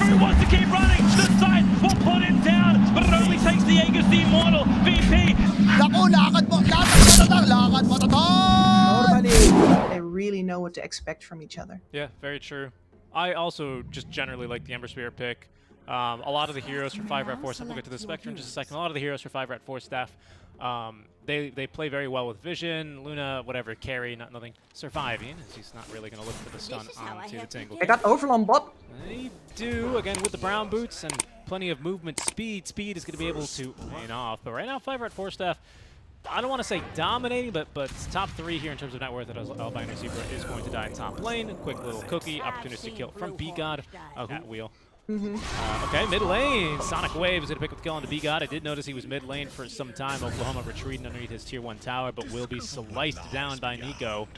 Who wants to keep running? The side will put him down, but it only takes the Aegis the Immortal. VP. Naku, lakad mo to. Normally, they really know what to expect from each other. Yeah, very true. I also just generally like the Ember Spirit pick. A lot of the heroes for 5RATFORCESTAFF, we'll get to the Spectre in just a second. A lot of the heroes for 5RATFORCESTAFF, they play very well with Vision, Luna, whatever, carry, nothing surviving, as he's not really going to look for the stun onto the Tingle. They got Overland bot. They do, again, with the brown boots and plenty of movement speed. Speed is going to be able to lane off. But right now, 5RATFORCESTAFF, I don't want to say dominating, but it's top 3 here in terms of net worth. Albino Zebra is going to die in top lane. Quick little cookie, opportunistic kill from BGod at wheel. Okay, mid lane. Sonic Wave is going to pick up the kill onto BGod. I did notice he was mid lane for some time. Oklahoma retreating underneath his tier 1 tower, but will be sliced down by Nico.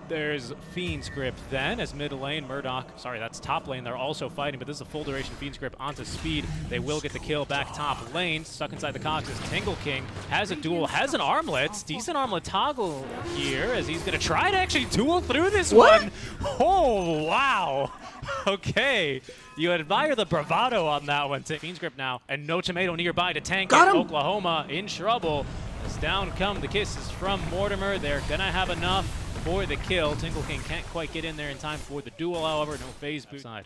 There's Fiend's Grip then, as mid lane, Murdoch, sorry, that's top lane, they're also fighting, but this is a full duration Fiend's Grip onto Speed. They will get the kill back top lane. Stuck inside the Cox is Tingle King, has a duel, has an armlet, decent armlet toggle here, as he's gonna try to actually duel through this one. Oh, wow. Okay, you admire the bravado on that one. Fiend's Grip now, and no tomato nearby to tank it. Oklahoma in trouble. As down come the kisses from Mortimer. They're gonna have enough for the kill. Tingle King can't quite get in there in time for the duel, however. No phase boost side.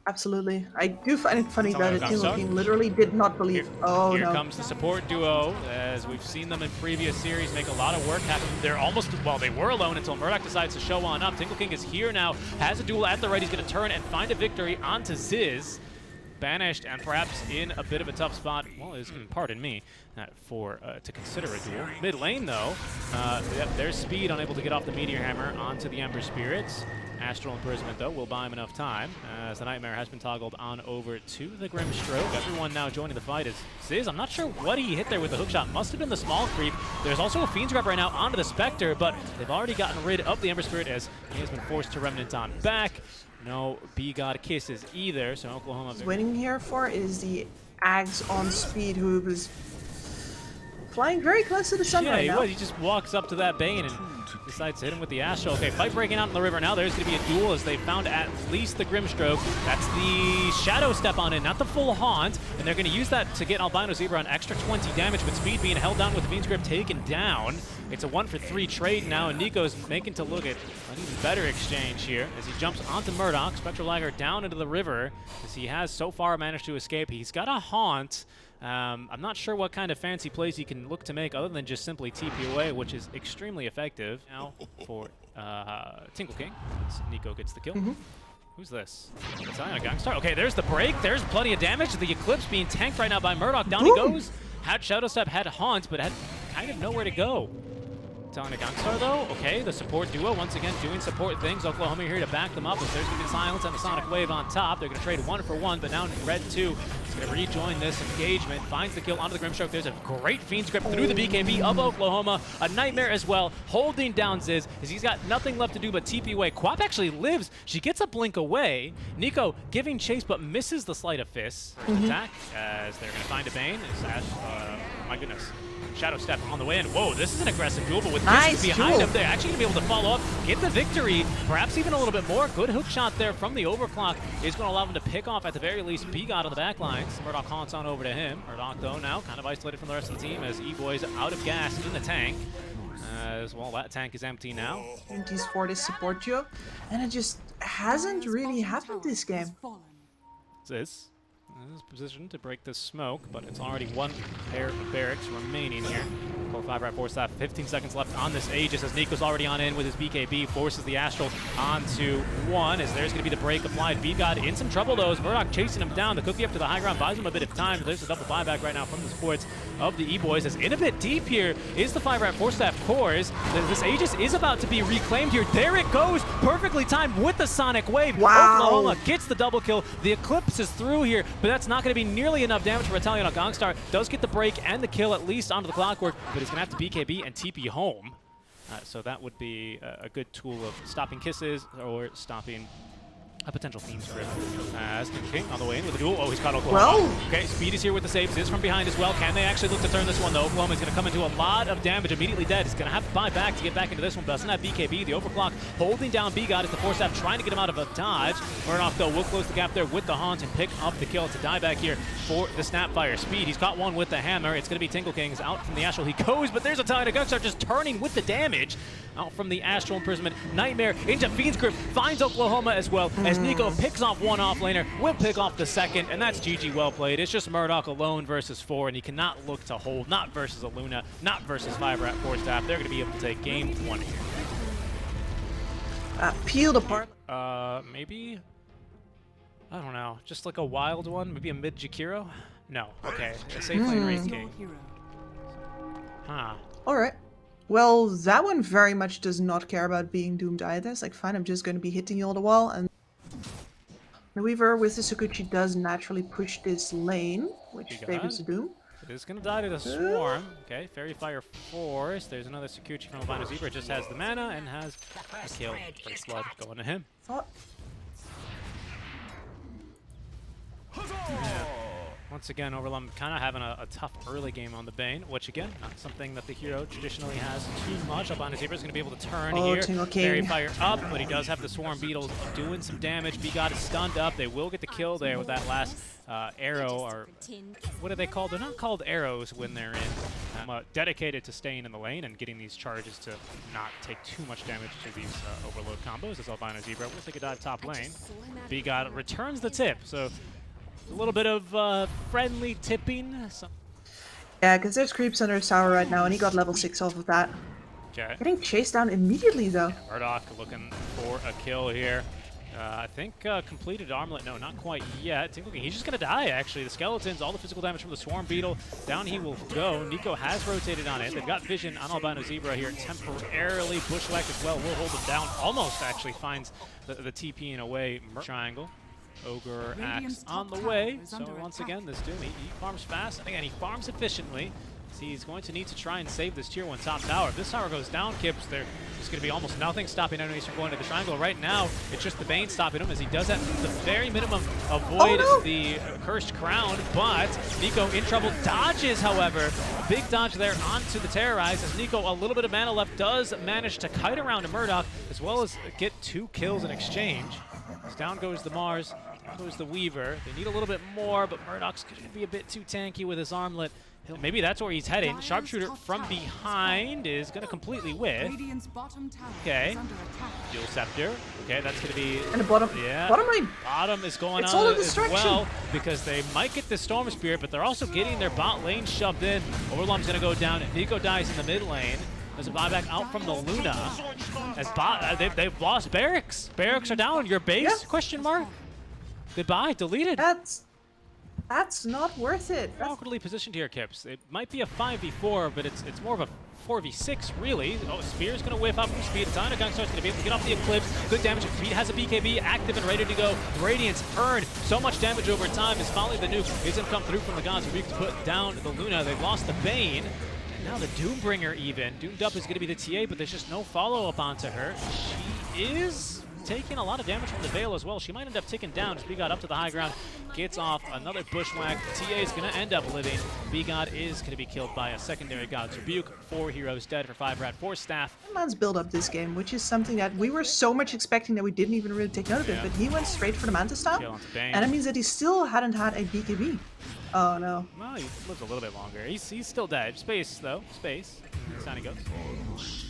Absolutely. I do find it funny that Tingle King literally did not believe. Here comes the support duo, as we've seen them in previous series make a lot of work happen. They're almost, well, they were alone until Murdoch decides to show on up. Tingle King is here now, has a duel at the right. He's going to turn and find a victory onto Ziz. Banished and perhaps in a bit of a tough spot. Well, pardon me, to consider a duel. Mid lane though, there's Speed unable to get off the Meteor Hammer onto the Ember Spirits. Astral Imprisonment though will buy him enough time, as the Nightmare has been toggled on over to the Grimstroke. Everyone now joining the fight is Ziz. I'm not sure what he hit there with the hookshot. Must have been the small creep. There's also a Fiend's Grab right now onto the Spectre, but they've already gotten rid of the Ember Spirit as he has been forced to Remnant on back. No BGod kisses either, so Oklahoma... What's waiting here for is the Ags on Speed, who is flying very close to the sun right now. He just walks up to that Bane and decides to hit him with the Astral. Okay, fight breaking out in the river now. There's going to be a duel as they found at least the Grimstroke. That's the Shadow Step on in, not the full Haunt. And they're going to use that to get Albino Zebra an extra 20 damage, with Speed being held down with the Fiend's Grip taken down. It's a 1-for-3 trade now, and Nico's making to look at an even better exchange here as he jumps onto Murdoch. Spectral Lagger down into the river, as he has so far managed to escape. He's got a Haunt. I'm not sure what kind of fancy plays he can look to make other than just simply TP away, which is extremely effective. Now for Tingle King, as Nico gets the kill. Who's this? It's on a Gangstar. Okay, there's the break. There's plenty of damage. The Eclipse being tanked right now by Murdoch. Down he goes. Had Shadow Step, had Haunt, but had kind of nowhere to go. Telling a Gangstar though. Okay, the support duo once again doing support things. Oklahoma here to back them up as there's going to be Silence and the Sonic Wave on top. They're going to trade 1-for-1, but now Red 2 is going to rejoin this engagement. Finds the kill onto the Grimstroke. There's a great Fiend's Grip through the BKB of Oklahoma. A Nightmare as well, holding down Ziz as he's got nothing left to do but TP away. Quap actually lives. She gets a blink away. Nico giving chase but misses the Sleight of Fist. Attack as they're going to find a Bane. My goodness. Shadow Step on the way in. Whoa, this is an aggressive duel, but with this behind him, they're actually going to be able to follow up, get the victory, perhaps even a little bit more. Good hook shot there from the overclock is going to allow him to pick off, at the very least, BGod on the back lines. Murdoch haunts on over to him. Murdoch, though, now kind of isolated from the rest of the team as E-Boy's out of gas in the tank. As well, that tank is empty now. Opportunities for this support duo, and it just hasn't really happened this game. Ziz is positioned to break this smoke, but it's already one pair of barracks remaining here. 5RATFORCESTAFF, 15 seconds left on this Aegis as Nico's already on in with his BKB, forces the Astral onto one as there's going to be the break applied. BGod in some trouble though as Murdoch chasing him down. The cookie up to the high ground buys him a bit of time, but there's a double buyback right now from the supports of the E-Boys as in a bit deep here is the 5RATFORCESTAFF cores. This Aegis is about to be reclaimed here. There it goes, perfectly timed with the Sonic Wave. Wow. Oklahoma gets the double kill. The Eclipse is through here, but that's not going to be nearly enough damage for Italiano. Gangstar does get the break and the kill at least onto the Clockwork, but he's going to have to BKB and TP home. So that would be a good tool of stopping kisses or stopping a potential Fiend Scrim. As King on the way in with a duel. Oh, he's caught Oklahoma. Well. Okay, Speed is here with the saves. Is from behind as well. Can they actually look to turn this one, though? Oklahoma is going to come into a lot of damage. Immediately dead. He's going to have to buy back to get back into this one. But doesn't have BKB. The overclock holding down B-God as the ForceStaff trying to get him out of a dodge. Murdoch, though, will close the gap there with the Haunt and pick up the kill to die back here for the Snapfire. Speed, he's caught one with the hammer. It's going to be Tingle Kings out from the Astral. He goes, but there's a Tiny Gunstar just turning with the damage. Out from the Astral Imprisonment. Nightmare into Fiend's Grip. Finds Oklahoma as well as Nico picks off one offlaner. Will pick off the second, and that's GG well played. It's just Murdoch alone versus 4, and he cannot look to hold. Not versus a Luna, not versus 5RATFORCESTAFF. They're going to be able to take game 1 here. Peeled apart. Maybe? I don't know. Just like a wild one? Maybe a mid Jakiro? No. Okay. A safe lane Wraith King. Huh. Alright. Well, that one very much does not care about being doomed either. It's like, fine, I'm just going to be hitting you all the while. And the Weaver with the Sakuchi does naturally push this lane, which favors the Doom. It is going to die to the Swarm. Okay, Fairy Fire Force. There's another Sakuchi from Albino Zebra. Just has the mana and has a kill. First blood going to him. Thought. Yeah. Once again, Overlum kind of having a tough early game on the Bane, which again, not something that the hero traditionally has too much. Albino Zebra is going to be able to turn here. Fairy Fire up, but he does have the Swarm Beetle doing some damage. B-God is stunned up. They will get the kill there with that last arrow, or what are they called? They're not called arrows when they're in. Dedicated to staying in the lane and getting these charges to not take too much damage to these overload combos. As Albino Zebra will take a dive top lane. B-God returns the tip, so a little bit of friendly tipping. Yeah, because there's creeps under his tower right now, and he got level 6 off of that. Okay. Getting chased down immediately, though. Murdoch looking for a kill here. I think completed armlet. No, not quite yet. He's just going to die, actually. The skeletons, all the physical damage from the Swarm Beetle. Down he will go. Nico has rotated on it. They've got vision on Albino Zebra here temporarily. Bushwhack as well will hold him down. Almost actually finds the TP-ing away. Triangle. Ogre Axe on the way. So once again, this Doom, he farms fast, and again, he farms efficiently. So he's going to need to try and save this tier 1 top tower. If this tower goes down, Kips, there's going to be almost nothing stopping enemies from going to the triangle. Right now, it's just the Bane stopping him, as he does at the very minimum avoid the Cursed Crown, but Nico in trouble. Dodges, however. Big dodge there onto the Terrorize, as Nico, a little bit of mana left, does manage to kite around to Murdoch, as well as get 2 kills in exchange. As down goes the Mars, down goes the Weaver. They need a little bit more, but Murdoch's going to be a bit too tanky with his armlet. Maybe that's where he's heading. Sharpshooter from behind is going to completely whiff. Okay. Dual Scepter. Okay, that's going to be... And the bottom. Yeah. Bottom lane. Bottom is going It's on all a as distraction. well, because they might get the Storm Spirit, but they're also getting their bot lane shoved in. Overlum's going to go down, and Nico dies in the mid lane. There's a buyback out from the Luna. As they've lost Barracks. Barracks are down. Your base? Yeah. Question mark. Goodbye. Deleted. That's not worth it. They're awkwardly positioned here, Kips. It might be a 5v4, but it's more of a 4v6, really. Oh, Spear's going to whiff out from Speed. Tiny Gunstar's going to be able to get off the Eclipse. Good damage. Speed has a BKB active and ready to go. Radiance earned so much damage over time as Folly the Nuke is going to come through from the Gods Rebuke to put down the Luna. They've lost the Bane. Now the Doombringer even. Doomed Up is going to be the TA, but there's just no follow-up onto her. She is taking a lot of damage from the Veil as well. She might end up ticking down as B-God up to the high ground. Gets off another Bushwhack. TA is going to end up living. B-God is going to be killed by a secondary God's Rebuke. 4 heroes dead for 5RATFORCESTAFF. Man's build up this game, which is something that we were so much expecting that we didn't even really take note of it, but he went straight for the Manta style, and it means that he still hadn't had a BKB. Oh no. Well, he lives a little bit longer. He's still dead. Space, though. Space. Down he goes.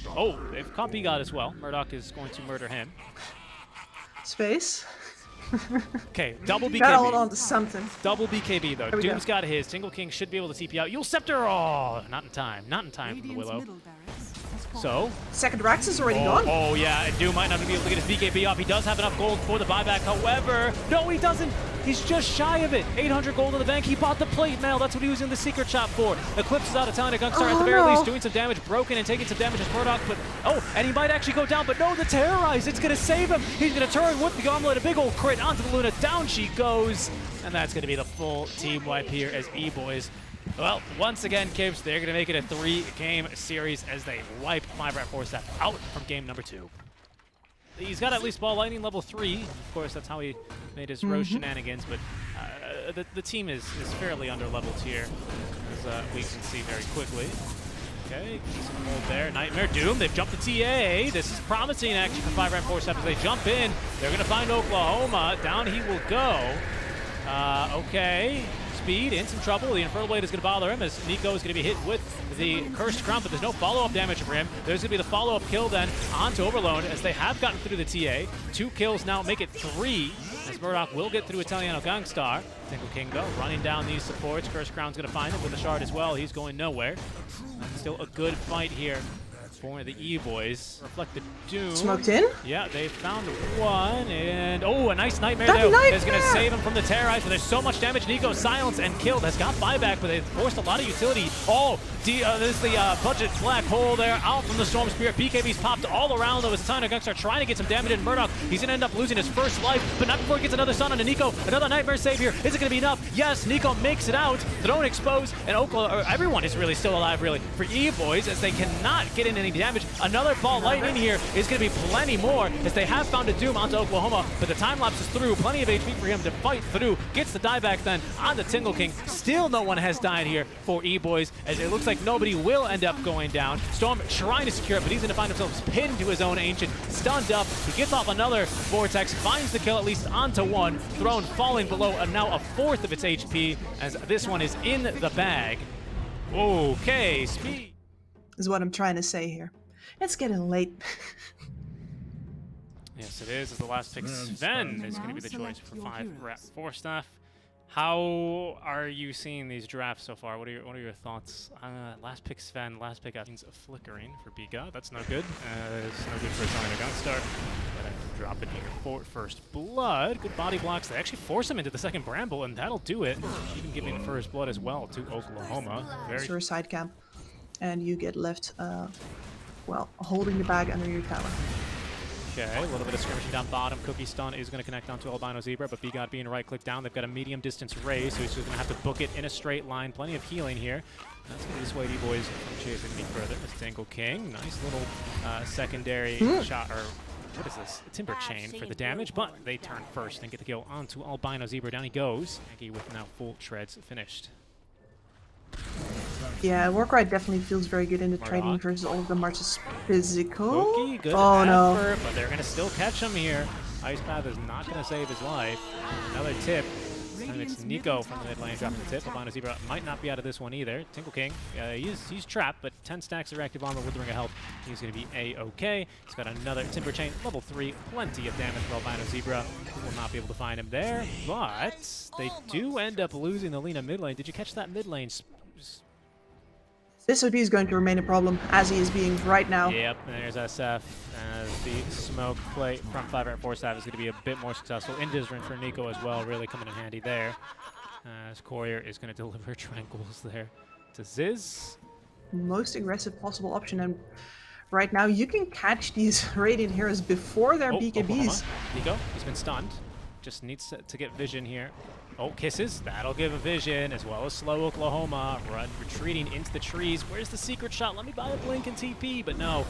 Oh, they've caught B-God as well. Murdoch is going to murder him. Space. Okay, double BKB. Gotta hold on to something. Double BKB, though. Doom's go. got his. Tingle King should be able to TP out. You'll Scepter! Oh, not in time. Not in time from the Willow. So? Second Rax is already gone. Oh, yeah, and Doom might not be able to get his BKB off. He does have enough gold for the buyback. However, no, he doesn't. He's just shy of it. 800 gold in the bank. He bought the plate mail. That's what he was in the secret shop for. Eclipse is out of town. A Gunstar at the very least doing some damage. Broken and taking some damage as Murdoch. But, oh, and he might actually go down. But no, the Terrorize. It's going to save him. He's going to turn with the Omelet. A big old crit onto the Luna. Down she goes. And that's going to be the full team wipe here as E-Boys. Well, once again, Kips, they're going to make it a 3-game series as they wipe 5RATFORCESTAFF out from game number 2. He's got at least ball lightning level 3. Of course, that's how he made his Rose shenanigans, but the team is fairly under leveled here, as we can see very quickly. Okay, decent hold there. Nightmare Doom, they've jumped the TA. This is promising action for 5RATFORCESTAFF as they jump in. They're going to find Oklahoma. Down he will go. Okay, Speed in some trouble. The Infernal Blade is going to bother him as Nico is going to be hit with the Cursed Crown, but there's no follow-up damage for him. There's going to be the follow-up kill then onto Overload as they have gotten through the TA. 2 kills now make it 3 as Murdoch will get through Italiano Gangstar. Tingle King though running down these supports. Cursed Crown's going to find him with a shard as well. He's going nowhere. Still a good fight here for the E-Boys. Reflected Doom. Smoked in? Yeah, they found one, and a nice Nightmare there is going to save him from the Terrorize, but there's so much damage. Nico silenced and killed, has got buyback, but they've forced a lot of utility. There's the budget black hole there, out from the Storm Spirit. BKB's popped all around though as Italiano Gangstar trying to get some damage in Murdoch. He's going to end up losing his first life, but not before he gets another stun on Nico. Another Nightmare save here. Is it going to be enough? Yes, Nico makes it out. Throne exposed, and everyone is really still alive, really, for E-Boys as they cannot get in any damage. Another ball lightning here is going to be plenty more as they have found a Doom onto Oklahoma, but the time lapse is through. Plenty of HP for him to fight through. Gets the dieback then on the Tingle King. Still no one has died here for E-Boys as it looks like nobody will end up going down. Storm trying to secure it, but he's going to find himself pinned to his own Ancient. Stunned up. He gets off another Vortex, finds the kill at least onto one. Throne falling below now a 4th of its HP as this one is in the bag. Okay, Speed. Is what I'm trying to say here. It's getting late. Yes, it is. As the last pick, Sven is going to be the choice for 5RATFORCESTAFF. How are you seeing these drafts so far? What are your thoughts? Last pick Sven, last pick Athens flickering for Biga. That's no good. It's no good for Italiano Gangstar. Drop it here for first blood. Good body blocks. They actually force him into the second Bramble, and that'll do it. Even giving first blood as well to Oklahoma. Very side camp, and you get left, well, holding the bag under your tower. Okay, a little bit of skirmishing down bottom. Cookie Stun is going to connect onto Albino Zebra, but Bigot being right-click down. They've got a medium distance raise, so he's just going to have to book it in a straight line. Plenty of healing here. That's going to dissuade E-Boys from chasing any further. It's Tingle King. Nice little secondary shot, or what is this? A Timber Chain for the damage, but they turn first and get the kill onto Albino Zebra. Down he goes. Yankee with now full shreds finished. Yeah, Warcry definitely feels very good in the trading versus all of the March's physical. Cookie, good effort, no. But they're going to still catch him here. Ice Path is not going to save his life. Another tip. And it's Nico from the mid lane dropping the tip. Albino Zebra might not be out of this one either. Tingle King, he's trapped, but 10 stacks of reactive armor with the Ring of Health. He's going to be A-okay. He's got another Timber Chain, level 3. Plenty of damage for Albino Zebra. Will not be able to find him there, but they do end up losing the Lina mid lane. Did you catch that mid lane? This OD is going to remain a problem, as he is being right now. Yep, and there's SF. As the smoke play from 5RATFORCESTAFF is going to be a bit more successful. Indiscipline for Nico as well, really coming in handy there. As Courier is going to deliver tranquils there to Ziz. Most aggressive possible option, and right now you can catch these Radiant Heroes before their BKBs. Nico, he's been stunned. Just needs to get vision here. Oh, kisses. That'll give a vision, as well as slow Oklahoma. Retreating into the trees. Where's the secret shot? Let me buy a blink and TP, but no.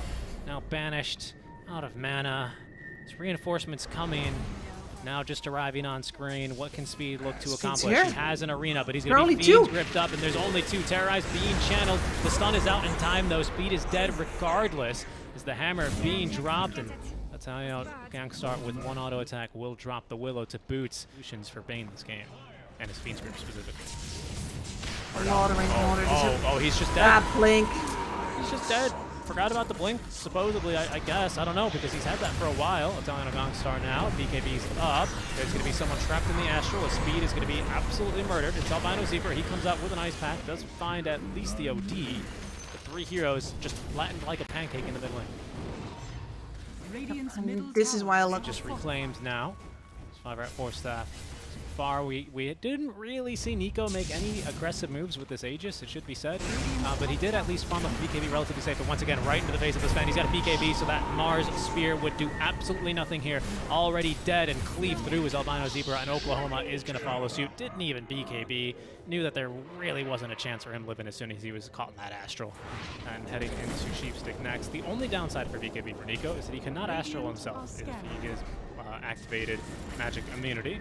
Now banished, out of mana. His reinforcements coming. Now just arriving on screen. What can Speed look to accomplish? He has an arena, but he's going to be Fiends gripped up, and there's only 2 Terrorized being channeled. The stun is out in time, though. Speed is dead regardless. As the hammer being dropped, and Italiano Gangstar with 1 auto attack will drop the Willow to boots. Solutions for Bane this game, and his Fiend's grip specifically. He's just dead. That blink. He's just dead. Forgot about the blink, supposedly, I guess. I don't know, because he's had that for a while. Italiano Gangstar now. BKB's up. There's going to be someone trapped in the Astral. His Speed is going to be absolutely murdered. It's Albino Zebra. He comes out with an ice pack. Does find at least the OD. The 3 heroes just flattened like a pancake in the mid lane. This is why I love just reclaimed now. 5RATFORCESTAFF far. We didn't really see Nico make any aggressive moves with this Aegis, it should be said. But he did at least farm up BKB relatively safe. But once again, right into the face of this fan. He's got a BKB, so that Mars Spear would do absolutely nothing here. Already dead and cleave through his Albino Zebra, and Oklahoma is going to follow suit. Didn't even BKB. Knew that there really wasn't a chance for him living as soon as he was caught in that Astral. And heading into Sheepstick next. The only downside for BKB for Nico is that he cannot Astral himself if he is activated magic immunity.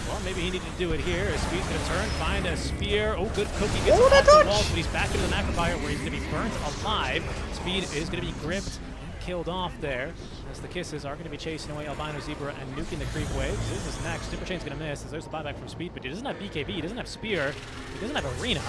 Well, maybe he needed to do it here. Speed's going to turn, find a spear. Oh, good cookie. Gets off the walls, but he's back into the Macrofire where he's going to be burnt alive. Speed is going to be gripped and killed off there as the Kisses are going to be chasing away Albino Zebra and nuking the creep waves. This is next. Super Chain's going to miss as there's the buyback from Speed, but he doesn't have BKB, he doesn't have Spear, he doesn't have Arena.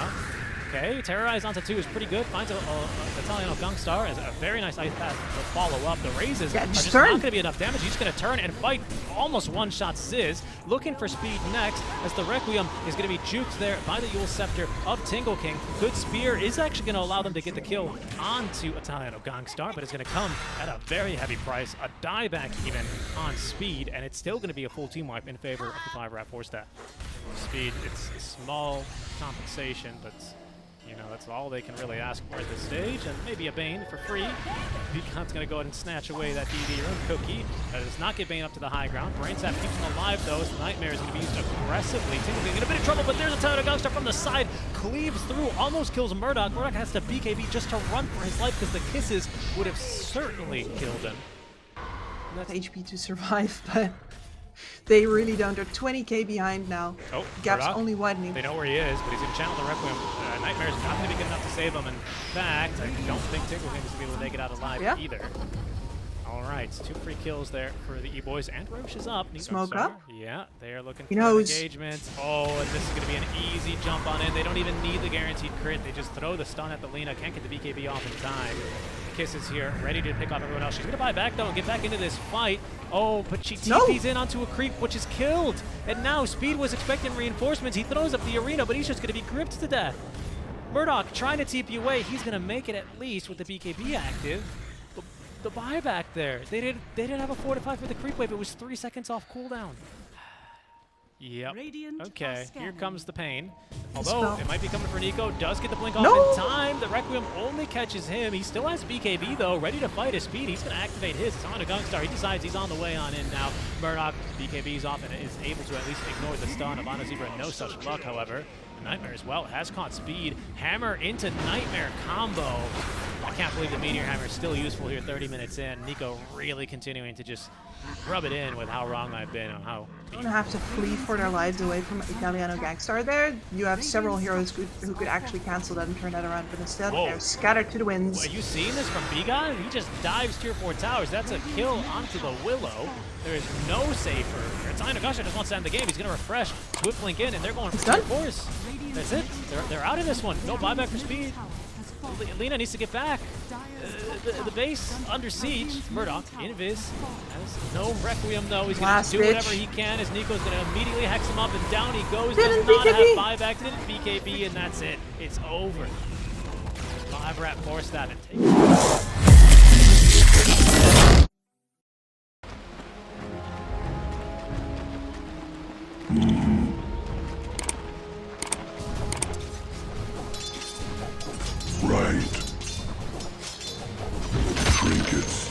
Okay, Terrorize onto 2 is pretty good. Finds a Italiano Gunstar as a very nice ice path to follow up. The raises are just not going to be enough damage. He's going to turn and fight almost one-shot Ziz. Looking for Speed next as the Requiem is going to be juked there by the Yule Scepter of Tingle King. Good Spear is actually going to allow them to get the kill onto Italiano Gunstar, but it's going to come at a very heavy price. A dieback even on Speed, and it's still going to be a full team wipe in favor of the 5RATFORCESTAFF. Speed, it's a small compensation, but you know, that's all they can really ask for at this stage, and maybe a Bane for free. Beacon's going to go ahead and snatch away that DD room cookie. That does not get Bane up to the high ground. Brainsap keeps him alive, though, so Nightmare is going to be used aggressively. Tingle King in a bit of trouble, but there's a Tower Gunstar from the side. Cleaves through, almost kills Murdoch. Murdoch has to BKB just to run for his life because the Kisses would have certainly killed him. Not HP to survive, but they really don't. They're 20k behind now. Oh, Gap's Murdoch, only widening. they know where he is, but he's going to channel the Requiem. Nightmare's not going to be good enough to save him. In fact, I don't think Tingle King is going to be able to make it out alive either. All right, 2 free kills there for the E-Boys, and Roche is up. Smoke up? Yeah, they are looking for engagement. Oh, and this is going to be an easy jump on in. They don't even need the guaranteed crit. They just throw the stun at the Lina. Can't get the BKB off in time. Kisses here, ready to pick off everyone else. She's going to buy back, though, and get back into this fight. Oh, but she TP's in onto a creep, which is killed. And now Speed was expecting reinforcements. He throws up the arena, but he's just going to be gripped to death. Murdoch trying to TP away. He's going to make it at least with the BKB active. The buyback there. They didn't have a fortify for the creep wave. It was 3 seconds off cooldown. Yep. Okay, here comes the pain. Although it might be coming for Nico. Does get the blink off in time. The Requiem only catches him. He still has BKB though, ready to fight his Speed. He's going to activate his. It's on a Gunstar. He decides he's on the way on in now. Murdoch BKB's off and is able to at least ignore the stun. Albino Zebra, no such luck, however. Nightmare as well has caught Speed. Hammer into Nightmare combo. I can't believe the Meteor Hammer is still useful here 30 minutes in. Nico really continuing to just rub it in with how wrong I've been on how... Don't have to flee for their lives away from Italiano Gangstar there. You have several heroes who could actually cancel that and turn that around, but instead they're scattered to the winds. Are you seeing this from Biga? He just dives tier 4 towers. That's a kill onto the Willow. There is no safer. Italiano Gangstar just wants to end the game. He's going to refresh, Swift Link in, and they're going for tier 4s. That's it. They're out of this one. No buyback for Speed. Lina needs to get back. The base under siege. Murdoch, invis. Has no Requiem though. He's going to do whatever he can as Nico's going to immediately hex him up, and down he goes. Does not have buyback. Didn't BKB, and that's it. It's over. 5RATFORCESTAFF and take it. Right. Trinkets.